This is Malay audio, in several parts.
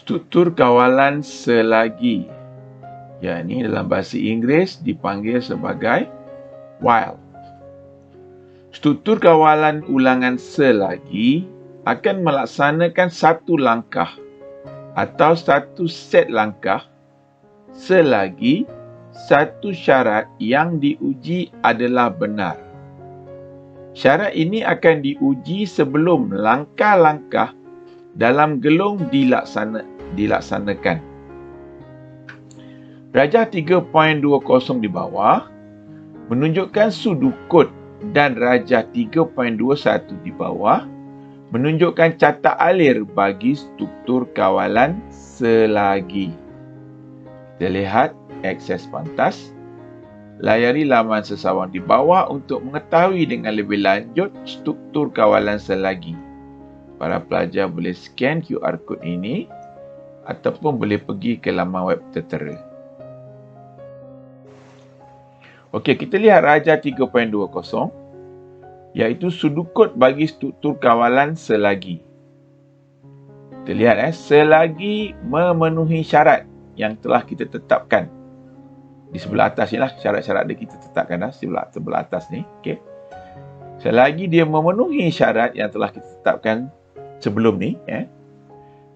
Struktur kawalan selagi, yakni dalam bahasa Inggeris dipanggil sebagai while. Struktur kawalan ulangan selagi akan melaksanakan satu langkah atau satu set langkah selagi satu syarat yang diuji adalah benar. Syarat ini akan diuji sebelum langkah-langkah dalam gelung dilaksanakan. Rajah 3.20 di bawah menunjukkan sudukut dan rajah 3.21 di bawah menunjukkan catak alir bagi struktur kawalan selagi. Kita lihat akses pantas. Layari laman sesawang di bawah untuk mengetahui dengan lebih lanjut struktur kawalan selagi. Para pelajar boleh scan QR code ini ataupun boleh pergi ke laman web tertera. Okey, kita lihat rajah 3.20 iaitu sudukut bagi struktur kawalan selagi. Kita lihat selagi memenuhi syarat yang telah kita tetapkan. Di sebelah atas ni lah syarat-syarat dia kita tetapkan dah sebelah atas ni. Okey. Selagi dia memenuhi syarat yang telah kita tetapkan sebelum ni,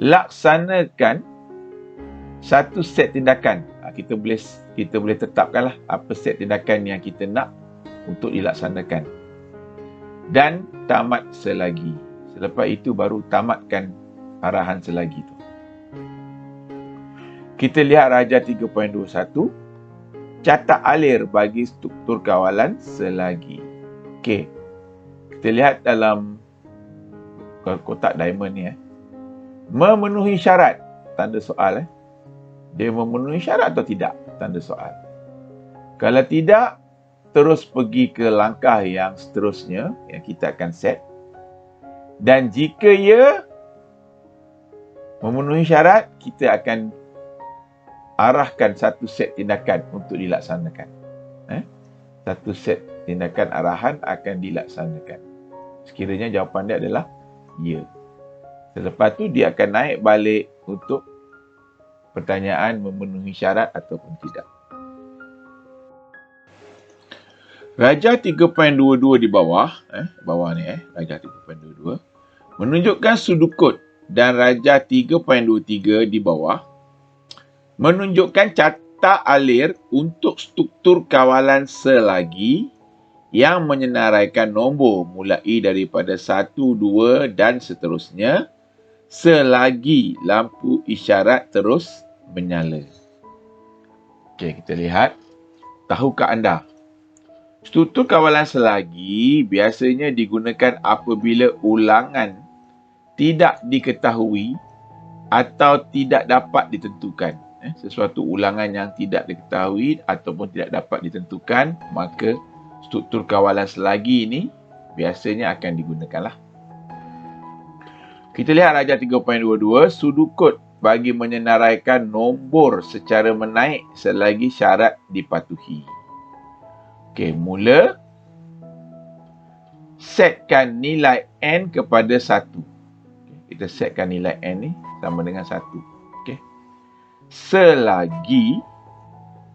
laksanakan satu set tindakan. Kita boleh tetapkanlah apa set tindakan yang kita nak untuk dilaksanakan. Dan tamat selagi. Selepas itu baru tamatkan arahan selagi itu. Kita lihat rajah 3.21. Catak alir bagi struktur kawalan selagi. Okey. Kita lihat dalam kotak diamond ni. Memenuhi syarat. Tanda soal. Dia memenuhi syarat atau tidak? Tanda soal. Kalau tidak, terus pergi ke langkah yang seterusnya yang kita akan set. Dan jika ia memenuhi syarat, kita akan arahkan satu set tindakan untuk dilaksanakan. Satu set tindakan arahan akan dilaksanakan. Sekiranya jawapan dia adalah ya. Selepas tu dia akan naik balik untuk pertanyaan memenuhi syarat ataupun tidak. Rajah 3.22 di bawah, rajah 3.22 menunjukkan sudukut dan rajah 3.23 di bawah menunjukkan catak alir untuk struktur kawalan selagi yang menyenaraikan nombor mulai daripada 1, 2 dan seterusnya selagi lampu isyarat terus menyala. Okey, kita lihat. Tahukah anda? Struktur kawalan selagi biasanya digunakan apabila ulangan tidak diketahui atau tidak dapat ditentukan. Sesuatu ulangan yang tidak diketahui ataupun tidak dapat ditentukan, maka struktur kawalan selagi ini biasanya akan digunakanlah. Kita lihat rajah 3.22, sudukut bagi menyenaraikan nombor secara menaik selagi syarat dipatuhi. Okey, mula setkan nilai n kepada 1. Kita setkan nilai n ni sama dengan 1. Okey. Selagi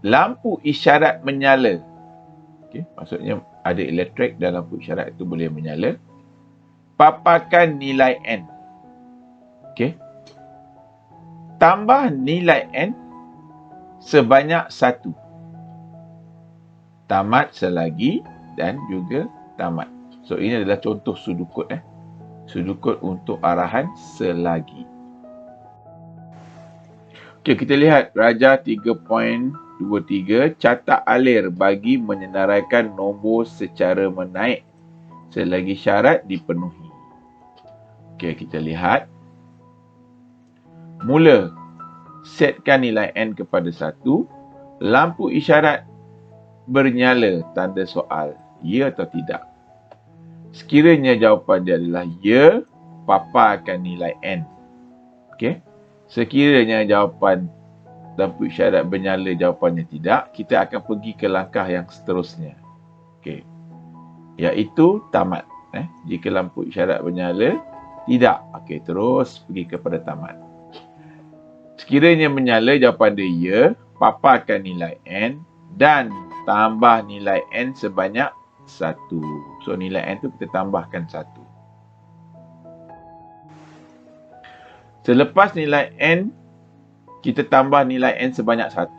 lampu isyarat menyala. Okey, maksudnya ada elektrik dan lampu isyarat itu boleh menyala. Paparkan nilai n. Okey. Tambah nilai n sebanyak 1. Tamat selagi dan juga tamat. So, ini adalah contoh sudukut. Sudukut untuk arahan selagi. Okey, kita lihat rajah 3.23, catak alir bagi menyenaraikan nombor secara menaik selagi syarat dipenuhi. Okey, kita lihat. Mula, setkan nilai n kepada 1. Lampu isyarat bernyala, tanda soal. Ya atau tidak? Sekiranya jawapan dia adalah ya, paparkan nilai n. Okey. Sekiranya jawapan lampu isyarat bernyala jawapannya tidak, kita akan pergi ke langkah yang seterusnya. Okey. Iaitu tamat. Jika lampu isyarat bernyala tidak, okey, terus pergi kepada tamat. Sekiranya menyala, jawapan dia ya, paparkan nilai N dan tambah nilai N sebanyak 1. So, nilai N tu kita tambahkan 1. Selepas nilai N, kita tambah nilai N sebanyak 1,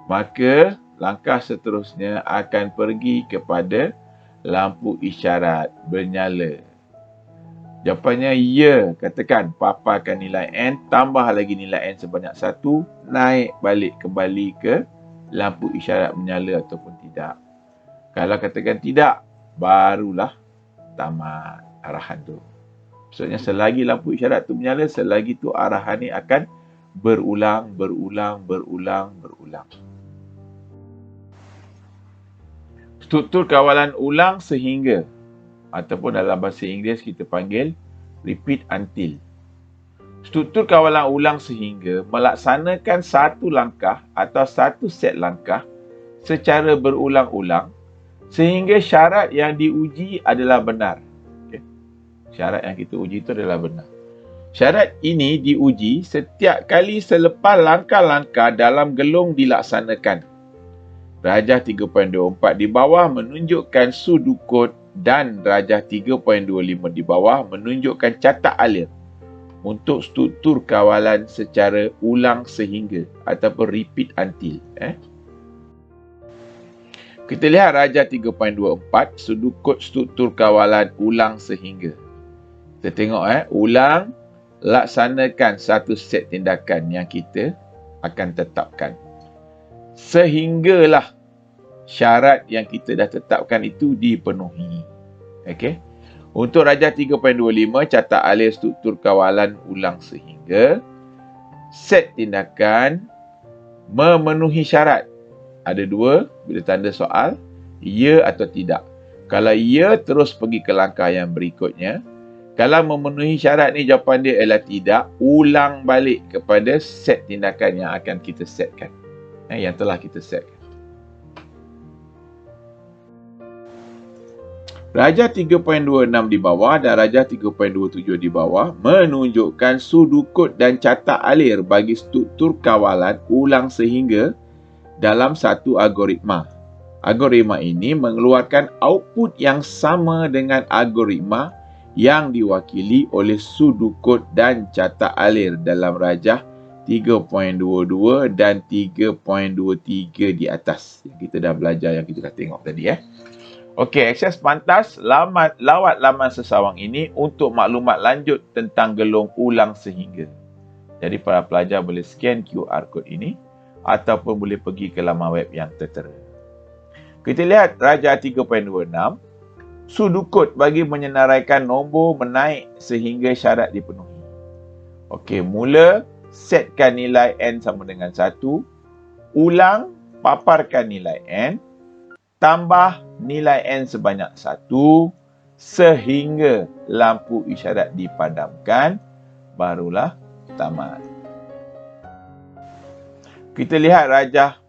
maka langkah seterusnya akan pergi kepada lampu isyarat bernyala. Jawapannya ya. Katakan paparkan nilai N, tambah lagi nilai N sebanyak 1, naik balik kembali ke lampu isyarat menyala ataupun tidak. Kalau katakan tidak, barulah tamat arahan tu. Maksudnya selagi lampu isyarat tu menyala, selagi tu arahan ni akan berulang. Struktur kawalan ulang sehingga, ataupun dalam bahasa Inggeris kita panggil repeat until. Struktur kawalan ulang sehingga melaksanakan satu langkah atau satu set langkah secara berulang-ulang sehingga syarat yang diuji adalah benar. Okay. Syarat yang kita uji itu adalah benar. Syarat ini diuji setiap kali selepas langkah-langkah dalam gelung dilaksanakan. Rajah 3.24 di bawah menunjukkan sudut kod dan rajah 3.25 di bawah menunjukkan catak alir untuk struktur kawalan secara ulang sehingga ataupun repeat until. Kita lihat rajah 3.24, sudut kod struktur kawalan ulang sehingga. Kita tengok ulang, laksanakan satu set tindakan yang kita akan tetapkan. Sehinggalah syarat yang kita dah tetapkan itu dipenuhi. Okey. Untuk rajah 3.25, catat alir struktur kawalan ulang sehingga set tindakan memenuhi syarat. Ada dua bila tanda soal, ya atau tidak. Kalau ya, terus pergi ke langkah yang berikutnya. Kalau memenuhi syarat ni, jawapan dia ialah tidak. Ulang balik kepada set tindakan yang akan kita setkan. Yang telah kita setkan. Rajah 3.26 di bawah dan rajah 3.27 di bawah menunjukkan sudut kod dan catak alir bagi struktur kawalan ulang sehingga dalam satu algoritma. Algoritma ini mengeluarkan output yang sama dengan algoritma yang diwakili oleh sudut kod dan catak alir dalam rajah 3.22 dan 3.23 di atas. Yang kita dah belajar, yang kita dah tengok tadi. Okey, akses pantas lawat laman sesawang ini untuk maklumat lanjut tentang gelung ulang sehingga. Jadi para pelajar boleh scan QR code ini ataupun boleh pergi ke laman web yang tertera. Kita lihat rajah 3.26. Sudut kod bagi menyenaraikan nombor menaik sehingga syarat dipenuhi. Okey, mula setkan nilai N sama dengan 1. Ulang, paparkan nilai N. Tambah nilai N sebanyak 1 sehingga lampu isyarat dipadamkan, barulah tamat. Kita lihat rajah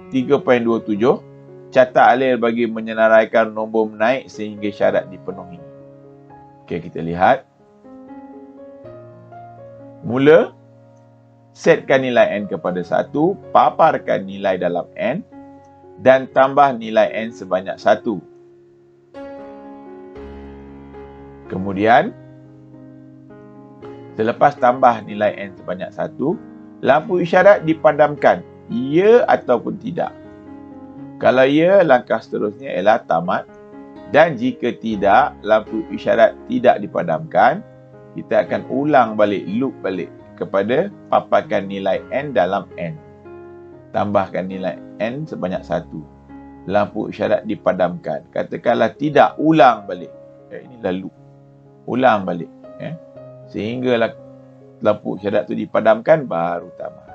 3.27, catat alir bagi menyenaraikan nombor menaik sehingga syarat dipenuhi. Okey, kita lihat. Mula, setkan nilai N kepada 1, paparkan nilai dalam N dan tambah nilai N sebanyak 1. Kemudian, selepas tambah nilai N sebanyak 1, lampu isyarat dipadamkan, ya ataupun tidak. Kalau ya, langkah seterusnya ialah tamat. Dan jika tidak, lampu isyarat tidak dipadamkan, kita akan ulang balik, loop balik kepada paparkan nilai N dalam N. Tambahkan nilai N sebanyak 1. Lampu isyarat dipadamkan. Katakanlah tidak, ulang balik. Inilah loop. Ulang balik. Sehinggalah lampu isyarat itu dipadamkan, baru tamat.